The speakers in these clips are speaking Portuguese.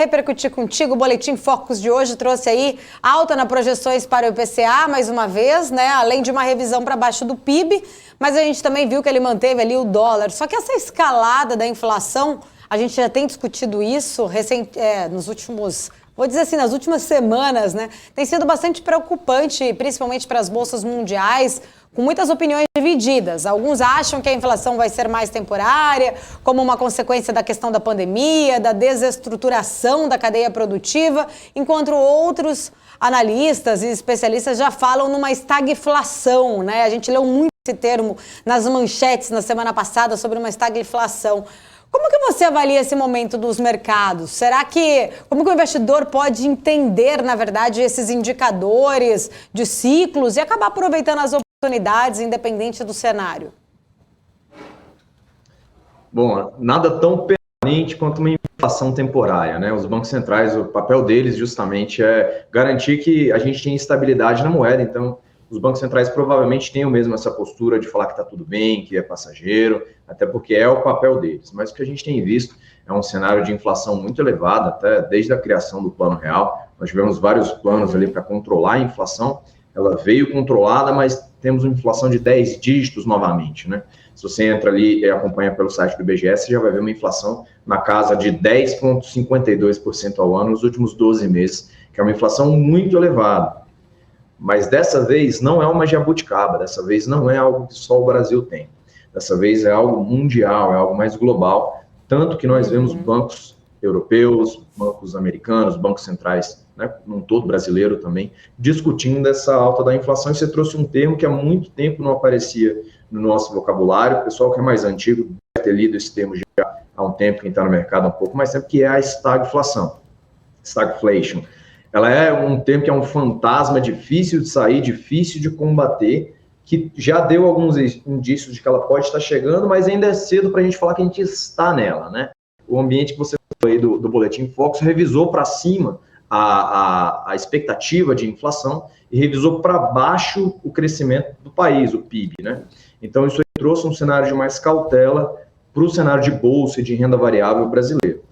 Repercutir contigo, o Boletim Focus de hoje trouxe aí alta nas projeções para o IPCA, mais uma vez, né? Além de uma revisão para baixo do PIB, mas a gente também viu que ele manteve ali o dólar. Só que essa escalada da inflação, a gente já tem discutido isso nos últimos, vou dizer assim, nas últimas semanas, né? Tem sido bastante preocupante, principalmente para as bolsas mundiais, com muitas opiniões divididas. Alguns acham que a inflação vai ser mais temporária, como uma consequência da questão da pandemia, da desestruturação da cadeia produtiva, enquanto outros analistas e especialistas já falam numa estagflação, né? A gente leu muito esse termo nas manchetes na semana passada sobre uma estagflação. Como que você avalia esse momento dos mercados? Como que o investidor pode entender, na verdade, esses indicadores de ciclos e acabar aproveitando as oportunidades, independente do cenário? Bom, nada tão permanente quanto uma inflação temporária, né? Os bancos centrais, o papel deles justamente é garantir que a gente tenha estabilidade na moeda, então os bancos centrais provavelmente tenham mesmo essa postura de falar que está tudo bem, que é passageiro, até porque é o papel deles. Mas o que a gente tem visto é um cenário de inflação muito elevada, até desde a criação do Plano Real. Nós tivemos vários planos ali para controlar a inflação. Ela veio controlada, mas temos uma inflação de 10 dígitos novamente, né? Se você entra ali e acompanha pelo site do IBGE, você já vai ver uma inflação na casa de 10,52% ao ano nos últimos 12 meses, que é uma inflação muito elevada. Mas dessa vez não é uma jabuticaba, dessa vez não é algo que só o Brasil tem. Dessa vez é algo mundial, é algo mais global, tanto que nós vemos bancos europeus, bancos americanos, bancos centrais, né, num todo brasileiro também, discutindo essa alta da inflação. E você trouxe um termo que há muito tempo não aparecia no nosso vocabulário. O pessoal que é mais antigo deve ter lido esse termo já há um tempo, quem está no mercado há um pouco mais tempo, que é a estagflação, stagflation. Ela é um termo que é um fantasma difícil de sair, difícil de combater, que já deu alguns indícios de que ela pode estar chegando, mas ainda é cedo para a gente falar que a gente está nela, né? O ambiente que você falou aí do Boletim Focus revisou para cima a expectativa de inflação e revisou para baixo o crescimento do país, o PIB, né? Então isso trouxe um cenário de mais cautela para o cenário de bolsa e de renda variável brasileiro.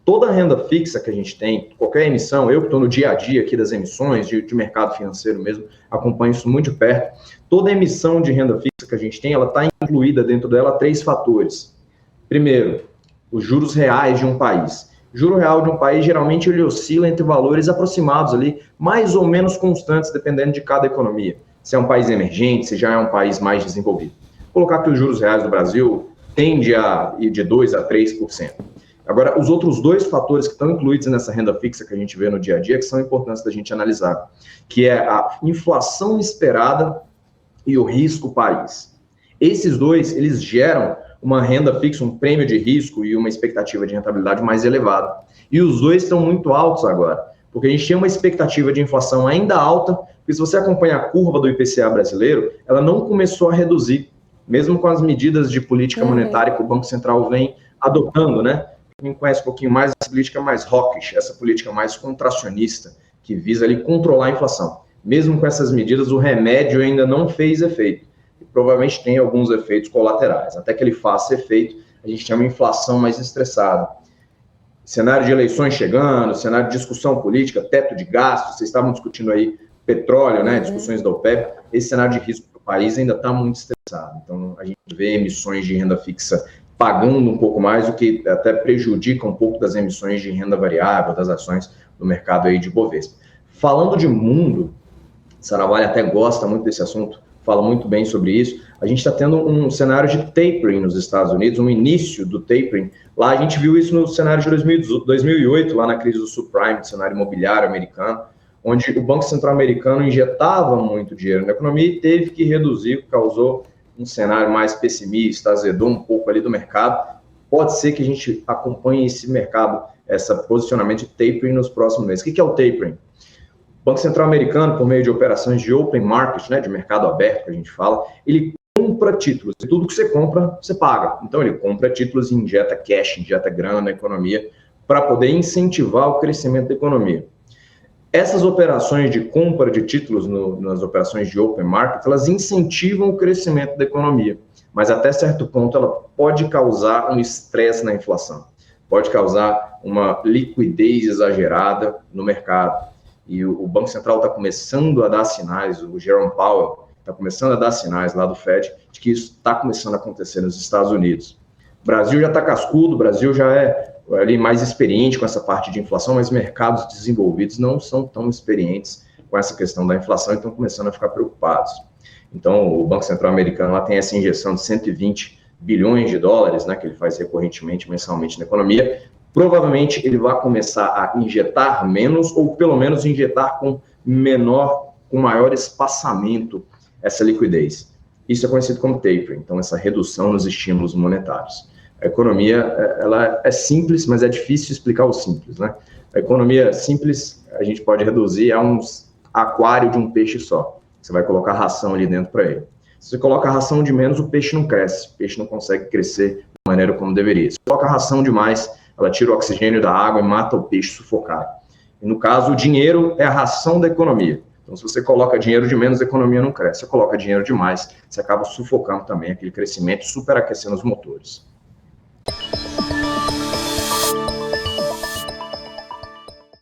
Toda a renda fixa que a gente tem, qualquer emissão, eu que estou no dia a dia aqui das emissões, de mercado financeiro mesmo, acompanho isso muito de perto, toda emissão de renda fixa que a gente tem, ela está incluída dentro dela 3 fatores. Primeiro, os juros reais de um país. O juro real de um país, geralmente, ele oscila entre valores aproximados ali, mais ou menos constantes, dependendo de cada economia. Se é um país emergente, se já é um país mais desenvolvido. Vou colocar que os juros reais do Brasil tende a ir de 2% a 3%. Agora, os outros 2 fatores que estão incluídos nessa renda fixa que a gente vê no dia a dia, que são importantes da gente analisar, que é a inflação esperada e o risco país. Esses 2, eles geram uma renda fixa, um prêmio de risco e uma expectativa de rentabilidade mais elevada. E os 2 estão muito altos agora, porque a gente tem uma expectativa de inflação ainda alta, porque se você acompanha a curva do IPCA brasileiro, ela não começou a reduzir, mesmo com as medidas de política monetária que o Banco Central vem adotando, né? Quem conhece um pouquinho mais essa política mais hawkish, essa política mais contracionista, que visa ali controlar a inflação. Mesmo com essas medidas, o remédio ainda não fez efeito. E provavelmente tem alguns efeitos colaterais. Até que ele faça efeito, a gente tem uma inflação mais estressada. Cenário de eleições chegando, cenário de discussão política, teto de gastos, vocês estavam discutindo aí petróleo, né, discussões da OPEP. Esse cenário de risco para o país ainda está muito estressado. Então, a gente vê emissões de renda fixa pagando um pouco mais, o que até prejudica um pouco das emissões de renda variável, das ações do mercado aí de Bovespa. Falando de mundo, Saravalli até gosta muito desse assunto, fala muito bem sobre isso. A gente está tendo um cenário de tapering nos Estados Unidos, um início do tapering. Lá a gente viu isso no cenário de 2008, lá na crise do subprime, do cenário imobiliário americano, onde o Banco Central americano injetava muito dinheiro na economia e teve que reduzir, causou um cenário mais pessimista, azedou um pouco ali do mercado. Pode ser que a gente acompanhe esse mercado, esse posicionamento de tapering nos próximos meses. O que é o tapering? O Banco Central americano, por meio de operações de open market, né, de mercado aberto, que a gente fala, ele compra títulos. E tudo que você compra, você paga. Então, ele compra títulos e injeta cash, injeta grana na economia, para poder incentivar o crescimento da economia. Essas operações de compra de títulos nas operações de open market, elas incentivam o crescimento da economia, mas até certo ponto ela pode causar um estresse na inflação. pode causar uma liquidez exagerada no mercado. E o Banco Central está começando a dar sinais, o Jerome Powell está começando a dar sinais lá do Fed, de que isso está começando a acontecer nos Estados Unidos. O Brasil já está cascudo, o Brasil já é ali mais experiente com essa parte de inflação, mas mercados desenvolvidos não são tão experientes com essa questão da inflação e estão começando a ficar preocupados. Então, o Banco Central americano lá tem essa injeção de 120 bilhões de dólares, né, que ele faz recorrentemente, mensalmente na economia. Provavelmente ele vai começar a injetar menos, ou pelo menos injetar com maior espaçamento essa liquidez. Isso é conhecido como tapering, então essa redução nos estímulos monetários. A economia, ela é simples, mas é difícil explicar o simples, né? A economia simples, a gente pode reduzir a um aquário de um peixe só. Você vai colocar ração ali dentro para ele. Se você coloca ração de menos, o peixe não cresce, o peixe não consegue crescer da maneira como deveria. Se você coloca ração demais, ela tira o oxigênio da água e mata o peixe sufocado. E no caso, o dinheiro é a ração da economia. Então, se você coloca dinheiro de menos, a economia não cresce. Se você coloca dinheiro demais, você acaba sufocando também aquele crescimento, superaquecendo os motores.